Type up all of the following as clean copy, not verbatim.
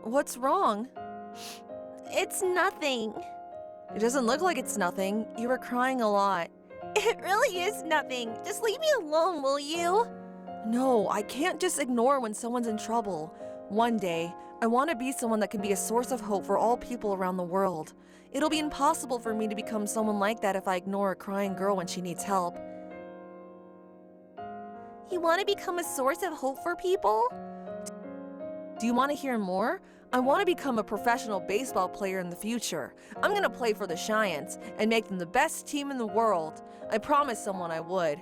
What's wrong? It's nothing. It doesn't look like it's nothing. You were crying a lot. It really is nothing. Just leave me alone, will you? No, I can't just ignore when someone's in trouble. One day, I want to be someone that can be a source of hope for all people around the world. It'll be impossible for me to become someone like that if I ignore a crying girl when she needs help. You want to become a source of hope for people? Do you want to hear more? I want to become a professional baseball player in the future. I'm going to play for the Giants and make them the best team in the world. I promised someone I would.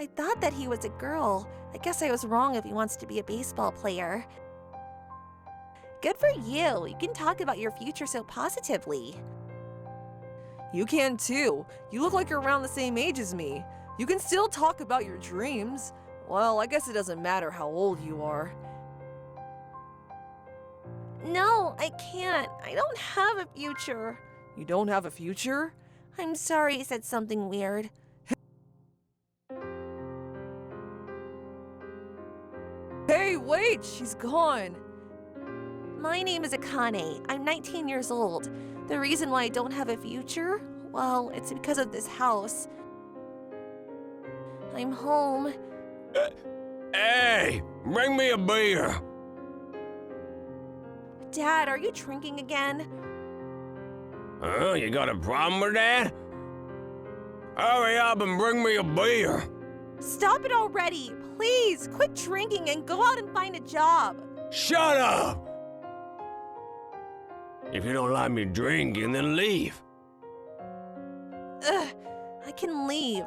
I thought that he was a girl. I guess I was wrong if he wants to be a baseball player. Good for you. You can talk about your future so positively. You can too. You look like you're around the same age as me. You can still talk about your dreams. Well, I guess it doesn't matter how old you are. No, I can't. I don't have a future. You don't have a future? I'm sorry I said something weird. Hey, wait! She's gone! My name is Akane. I'm 19 years old. The reason why I don't have a future? Well, it's because of this house. I'm home. Hey, bring me a beer. Dad, are you drinking again? Huh? You got a problem with that? Hurry up and bring me a beer. Stop it already. Please, quit drinking and go out and find a job. Shut up! If you don't like me drinking, then leave. Ugh, I can leave.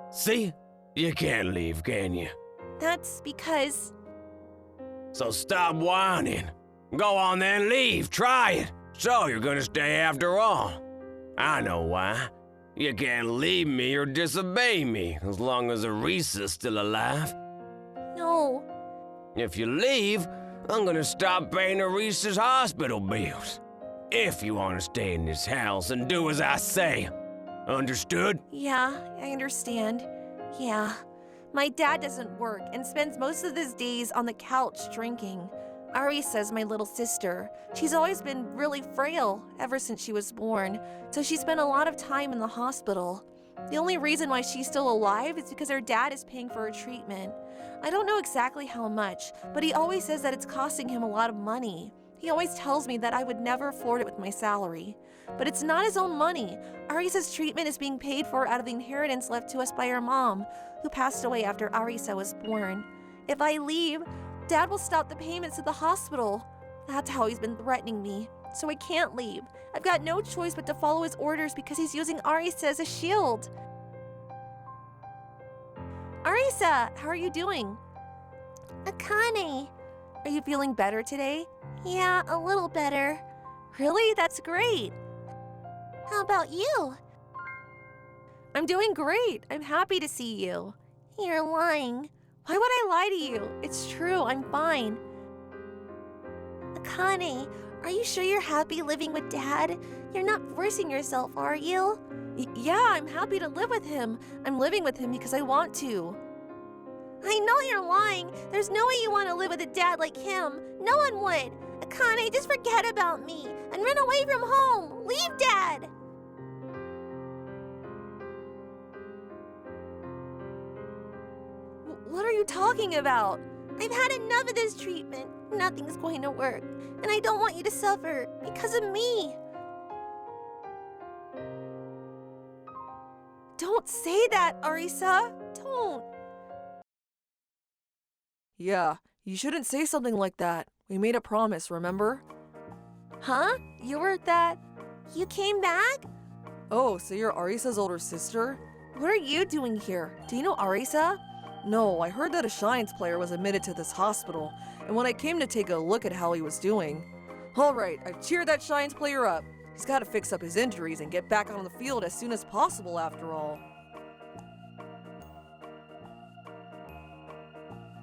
See? You can't leave, can you? That's because... So stop whining. Go on then, leave, try it. So you're gonna stay after all. I know why. You can't leave me or disobey me as long as Arisa's still alive. No. If you leave, I'm gonna stop paying Arisa's hospital bills. If you want to stay in this house and do as I say. Understood? Yeah, I understand. Yeah. My dad doesn't work and spends most of his days on the couch drinking. Arisa's my little sister. She's always been really frail ever since she was born, so she spent a lot of time in the hospital. The only reason why she's still alive is because her dad is paying for her treatment. I don't know exactly how much, but he always says that it's costing him a lot of money. He always tells me that I would never afford it with my salary. But it's not his own money. Arisa's treatment is being paid for out of the inheritance left to us by her mom, who passed away after Arisa was born. If I leave, Dad will stop the payments to the hospital. That's how he's been threatening me. So I can't leave. I've got no choice but to follow his orders because he's using Arisa as a shield. Arisa, how are you doing? Akane. Are you feeling better today? Yeah, a little better. Really? That's great. How about you? I'm doing great. I'm happy to see you. You're lying. Why would I lie to you? It's true, I'm fine. Akane, are you sure you're happy living with Dad? You're not forcing yourself, are you? Yeah, I'm happy to live with him. I'm living with him because I want to. I know you're lying. There's no way you want to live with a dad like him. No one would. Akane, just forget about me and run away from home. Leave Dad. What are you talking about? I've had enough of this treatment. Nothing's going to work. And I don't want you to suffer because of me. Don't say that, Arisa. Don't. Yeah, you shouldn't say something like that. We made a promise, remember? Huh? You were that... You came back? Oh, so you're Arisa's older sister? What are you doing here? Do you know Arisa? No, I heard that a Giants player was admitted to this hospital, and when I came to take a look at how he was doing... Alright, I've cheered that Giants player up. He's got to fix up his injuries and get back on the field as soon as possible after all.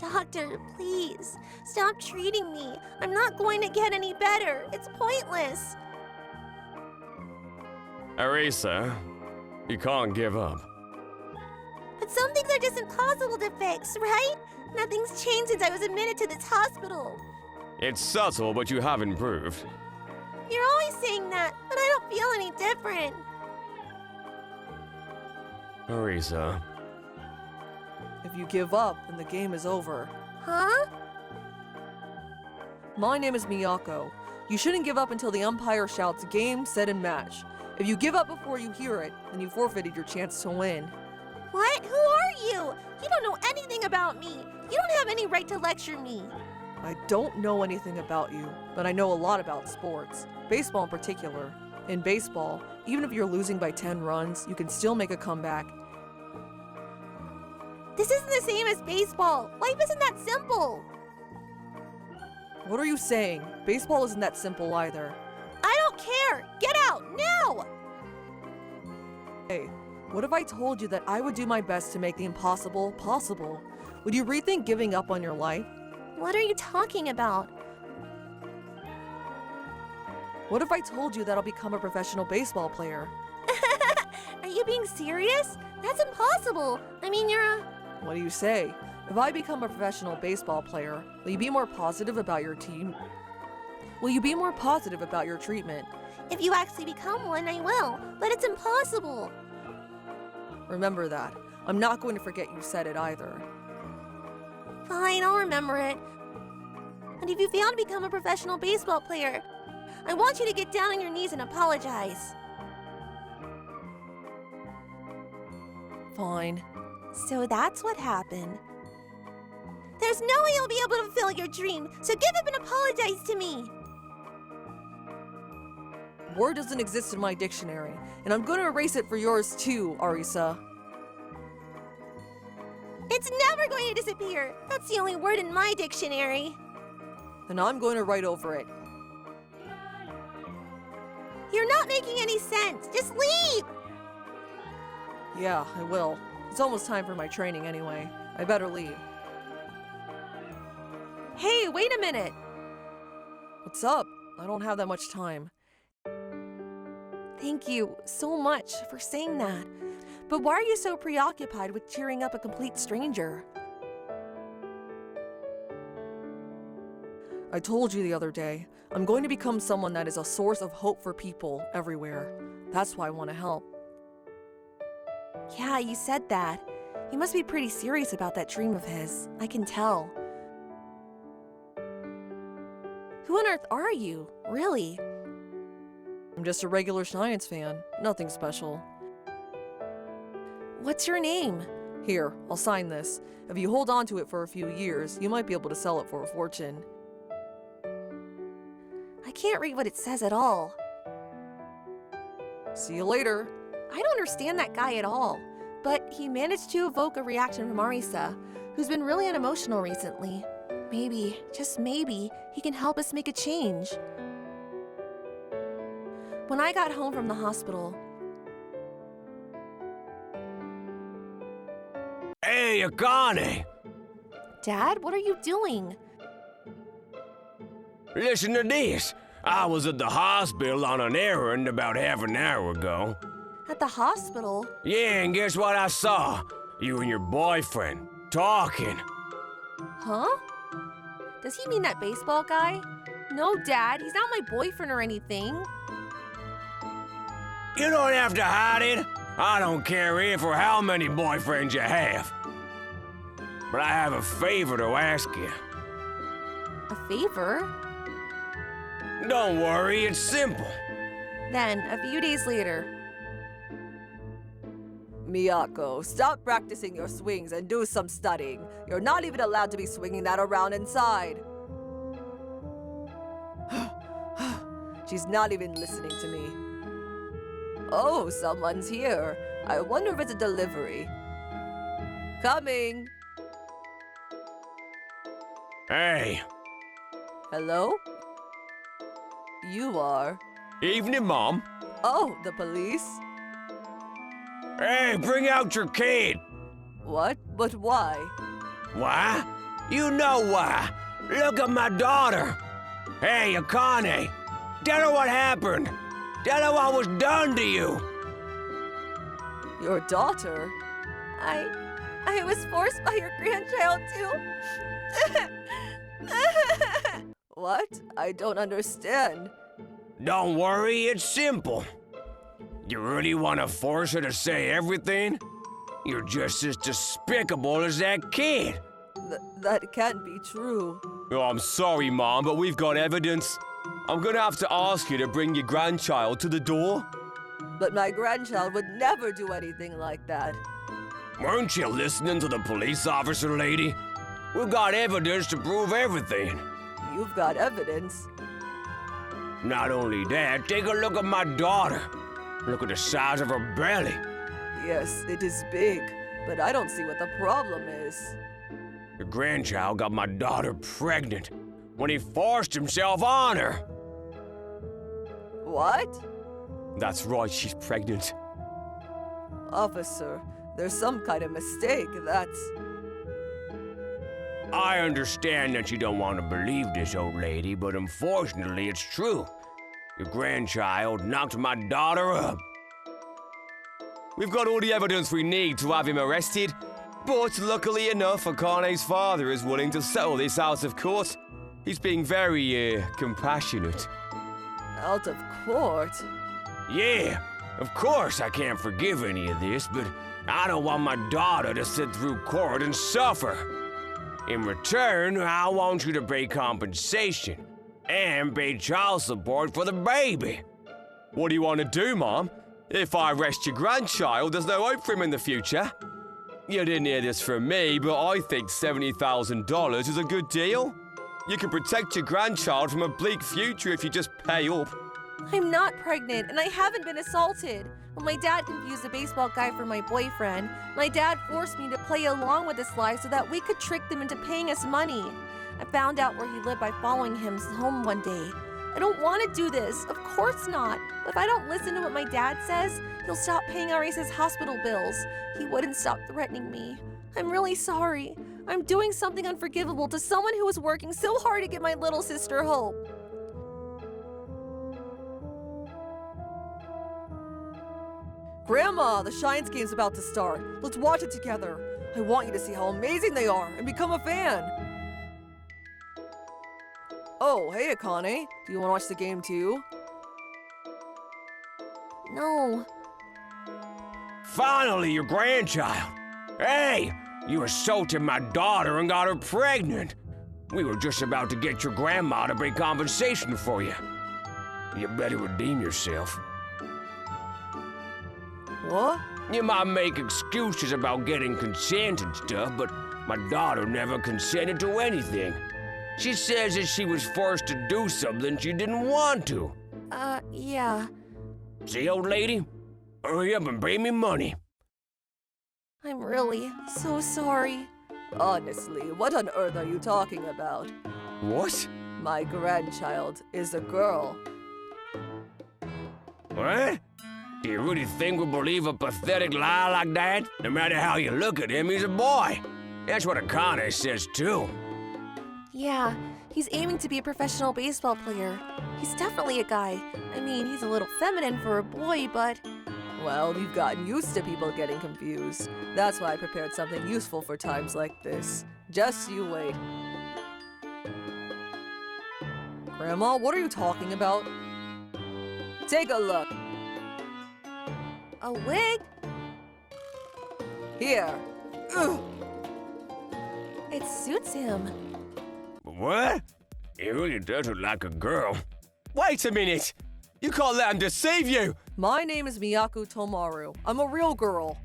Doctor, please, stop treating me. I'm not going to get any better. It's pointless. Arisa, you can't give up. But some things are just impossible to fix, right? Nothing's changed since I was admitted to this hospital. It's subtle, but you have improved. You're always saying that, but I don't feel any different. Arisa. If you give up, then the game is over. Huh? My name is Miyako. You shouldn't give up until the umpire shouts game, set, and match. If you give up before you hear it, then you forfeited your chance to win. What? Who are you? You don't know anything about me. You don't have any right to lecture me. I don't know anything about you, but I know a lot about sports. Baseball in particular. In baseball, even if you're losing by 10 runs, you can still make a comeback. This isn't the same as baseball. Life isn't that simple. What are you saying? Baseball isn't that simple either. I don't care. Get out now. Hey, what if I told you that I would do my best to make the impossible possible? Would you rethink giving up on your life? What are you talking about? What if I told you that I'll become a professional baseball player? Are you being serious? That's impossible. I mean, you're a... What do you say? If I become a professional baseball player, will you be more positive about your team? Will you be more positive about your treatment? If you actually become one, I will. But it's impossible. Remember that. I'm not going to forget you said it either. Fine, I'll remember it. And if you fail to become a professional baseball player, I want you to get down on your knees and apologize. Fine. So that's what happened. There's no way you'll be able to fulfill your dream, so give up and apologize to me. Word doesn't exist in my dictionary, and I'm going to erase it for yours too, Arisa. It's never going to disappear. That's the only word in my dictionary. Then I'm going to write over it. You're not making any sense. Just leave. Yeah, I will. It's almost time for my training anyway. I better leave. Hey, wait a minute! What's up? I don't have that much time. Thank you so much for saying that. But why are you so preoccupied with cheering up a complete stranger? I told you the other day, I'm going to become someone that is a source of hope for people everywhere. That's why I want to help. Yeah, you said that. You must be pretty serious about that dream of his. I can tell. Who on earth are you, really? I'm just a regular science fan. Nothing special. What's your name? Here, I'll sign this. If you hold on to it for a few years, you might be able to sell it for a fortune. I can't read what it says at all. See you later. I don't understand that guy at all, but he managed to evoke a reaction from Arisa, who's been really unemotional recently. Maybe, just maybe, he can help us make a change. When I got home from the hospital... Hey, Akane! Dad, what are you doing? Listen to this. I was at the hospital on an errand about half an hour ago. At the hospital? Yeah, and guess what I saw? You and your boyfriend talking. Huh? Does he mean that baseball guy? No, Dad, he's not my boyfriend or anything. You don't have to hide it. I don't care if or how many boyfriends you have. But I have a favor to ask you. A favor? Don't worry, it's simple. Then, a few days later. Miyako, stop practicing your swings and do some studying. You're not even allowed to be swinging that around inside. She's not even listening to me. Oh, someone's here. I wonder if it's a delivery. Coming. Hey. Hello? You are? Evening, Mom. Oh, the police? Hey, bring out your kid. What? But why? Why? You know why. Look at my daughter. Hey, Akane. Tell her what happened. Tell her what was done to you. Your daughter? I was forced by your grandchild to... What? I don't understand. Don't worry, it's simple. You really want to force her to say everything? You're just as despicable as that kid. That can't be true. Oh, I'm sorry, Mom, but we've got evidence. I'm gonna have to ask you to bring your grandchild to the door. But my grandchild would never do anything like that. Weren't you listening to the police officer lady? We've got evidence to prove everything. You've got evidence. Not only that, take a look at my daughter. Look at the size of her belly. Yes, it is big, but I don't see what the problem is. Your grandchild got my daughter pregnant when he forced himself on her. What? That's right, she's pregnant. Officer, there's some kind of mistake, I understand that you don't want to believe this, old lady, but unfortunately it's true. Your grandchild knocked my daughter up. We've got all the evidence we need to have him arrested, but luckily enough, Akane's father is willing to settle this out of court. He's being very, compassionate. Out of court? Yeah, of course I can't forgive any of this, but I don't want my daughter to sit through court and suffer. In return, I want you to pay compensation and pay child support for the baby. What do you want to do, Mom? If I arrest your grandchild, there's no hope for him in the future. You didn't hear this from me, but I think $70,000 is a good deal. You can protect your grandchild from a bleak future if you just pay up. I'm not pregnant, and I haven't been assaulted. When my dad confused a baseball guy for my boyfriend, my dad forced me to play along with this lie so that we could trick them into paying us money. I found out where he lived by following him home one day. I don't want to do this, of course not. But if I don't listen to what my dad says, he'll stop paying Arisa's hospital bills. He wouldn't stop threatening me. I'm really sorry. I'm doing something unforgivable to someone who was working so hard to get my little sister hope. Grandma, the Shines game's about to start. Let's watch it together. I want you to see how amazing they are and become a fan. Oh, hey, Akane. Do you want to watch the game too? No. Finally, your grandchild. Hey, you assaulted my daughter and got her pregnant. We were just about to get your grandma to pay compensation for you. You better redeem yourself. What? You might make excuses about getting consent and stuff, but my daughter never consented to anything. She says that she was forced to do something she didn't want to. Yeah. See, old lady? Hurry up and pay me money. I'm really so sorry. Honestly, what on earth are you talking about? What? My grandchild is a girl. What? Do you really think we'll believe a pathetic lie like that? No matter how you look at him, he's a boy. That's what Akane says, too. Yeah, he's aiming to be a professional baseball player. He's definitely a guy. I mean, he's a little feminine for a boy, but... Well, we've gotten used to people getting confused. That's why I prepared something useful for times like this. Just you wait. Grandma, what are you talking about? Take a look. A wig? Here. Ugh. It suits him. What? He really does look like a girl. Wait a minute! You can't let him deceive you! My name is Miyaku Tomaru. I'm a real girl.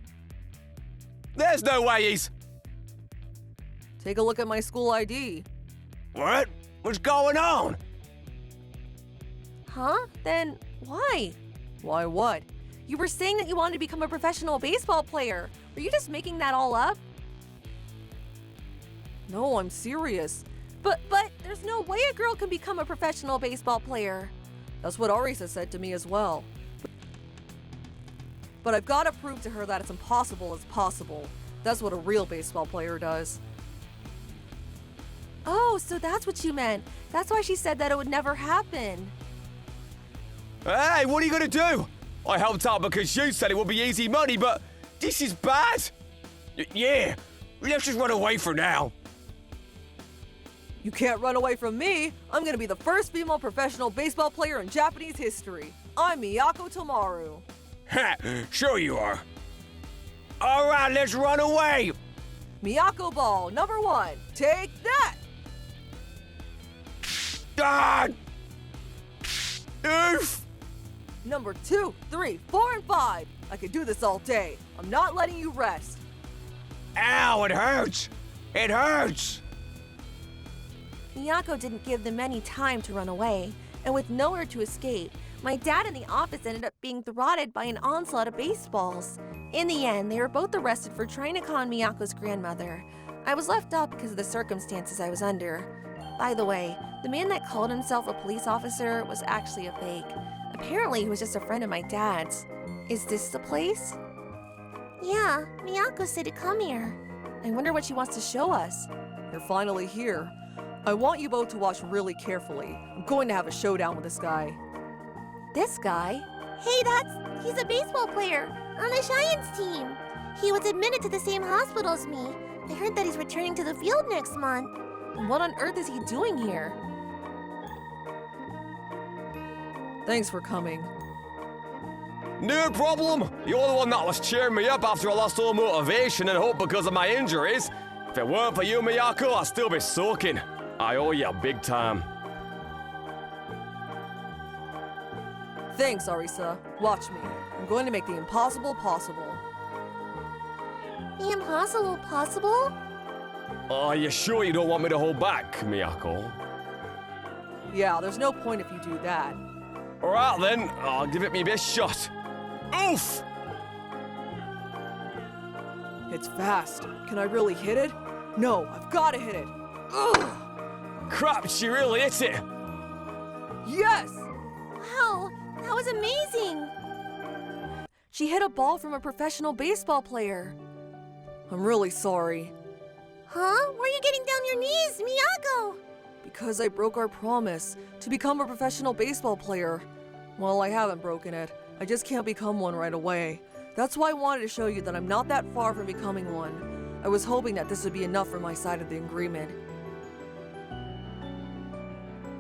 There's no way he's... Take a look at my school ID. What? What's going on? Huh? Then why? Why what? You were saying that you wanted to become a professional baseball player. Are you just making that all up? No, I'm serious. But there's no way a girl can become a professional baseball player. That's what Arisa said to me as well. But I've got to prove to her that it's impossible is possible. That's what a real baseball player does. Oh, so that's what you meant. That's why she said that it would never happen. Hey, what are you gonna do? I helped out because you said it would be easy money, but this is bad. Yeah, let's just run away for now. You can't run away from me. I'm gonna be the first female professional baseball player in Japanese history. I'm Miyako Tomaru. Ha, sure you are. All right, let's run away. Miyako ball, number 1. Take that! God! Oof! Number 2, 3, 4, and 5. I could do this all day. I'm not letting you rest. Ow, it hurts! It hurts! Miyako didn't give them any time to run away, and with nowhere to escape, my dad and the office ended up being throttled by an onslaught of baseballs. In the end, they were both arrested for trying to con Miyako's grandmother. I was left out because of the circumstances I was under. By the way, the man that called himself a police officer was actually a fake. Apparently, he was just a friend of my dad's. Is this the place? Yeah, Miyako said to come here. I wonder what she wants to show us. You're finally here. I want you both to watch really carefully. I'm going to have a showdown with this guy. This guy? Hey, he's a baseball player on the Giants team. He was admitted to the same hospital as me. I heard that he's returning to the field next month. And what on earth is he doing here? Thanks for coming. No problem. You're the one that was cheering me up after I lost all motivation and hope because of my injuries. If it weren't for you, Miyako, I'd still be soaking. I owe you big time. Thanks, Arisa. Watch me. I'm going to make the impossible possible. The impossible possible? Are you sure you don't want me to hold back, Miyako? Yeah, there's no point if you do that. All right then, I'll give it my best shot. Oof! It's fast. Can I really hit it? No, I've got to hit it. Ugh! Crap, she really hit it. Yes! Wow, that was amazing! She hit a ball from a professional baseball player. I'm really sorry. Huh? Why are you getting down your knees, Miyako? Because I broke our promise to become a professional baseball player. Well, I haven't broken it. I just can't become one right away. That's why I wanted to show you that I'm not that far from becoming one. I was hoping that this would be enough for my side of the agreement.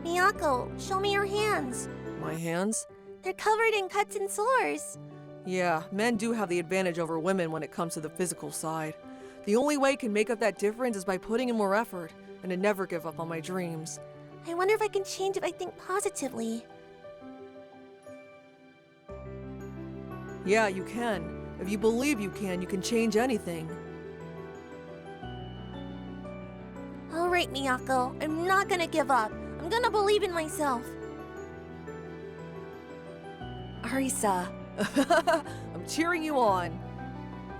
Miyako, show me your hands. My hands? They're covered in cuts and sores. Yeah, men do have the advantage over women when it comes to the physical side. The only way I can make up that difference is by putting in more effort, and to never give up on my dreams. I wonder if I can change if I think positively. Yeah, you can. If you believe you can change anything. All right, Miyako, I'm not gonna give up. I'm gonna believe in myself. Arisa. I'm cheering you on.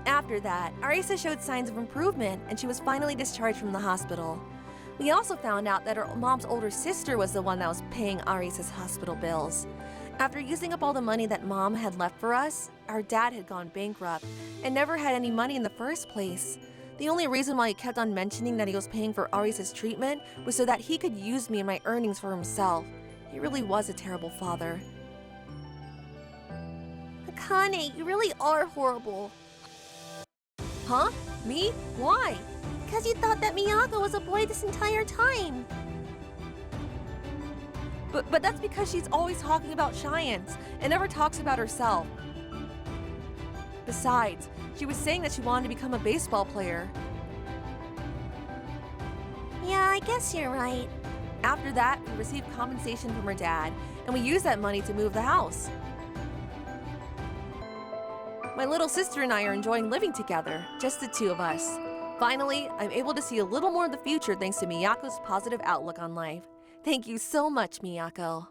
After that, Arisa showed signs of improvement and she was finally discharged from the hospital. We also found out that her mom's older sister was the one that was paying Arisa's hospital bills. After using up all the money that Mom had left for us, our dad had gone bankrupt and never had any money in the first place. The only reason why he kept on mentioning that he was paying for Arisa's treatment was so that he could use me and my earnings for himself. He really was a terrible father. Akane, you really are horrible. Huh? Me? Why? Because you thought that Miyako was a boy this entire time. But that's because she's always talking about Giants and never talks about herself. Besides, she was saying that she wanted to become a baseball player. Yeah, I guess you're right. After that, we received compensation from her dad, and we used that money to move the house. My little sister and I are enjoying living together, just the two of us. Finally, I'm able to see a little more of the future thanks to Miyako's positive outlook on life. Thank you so much, Miyako.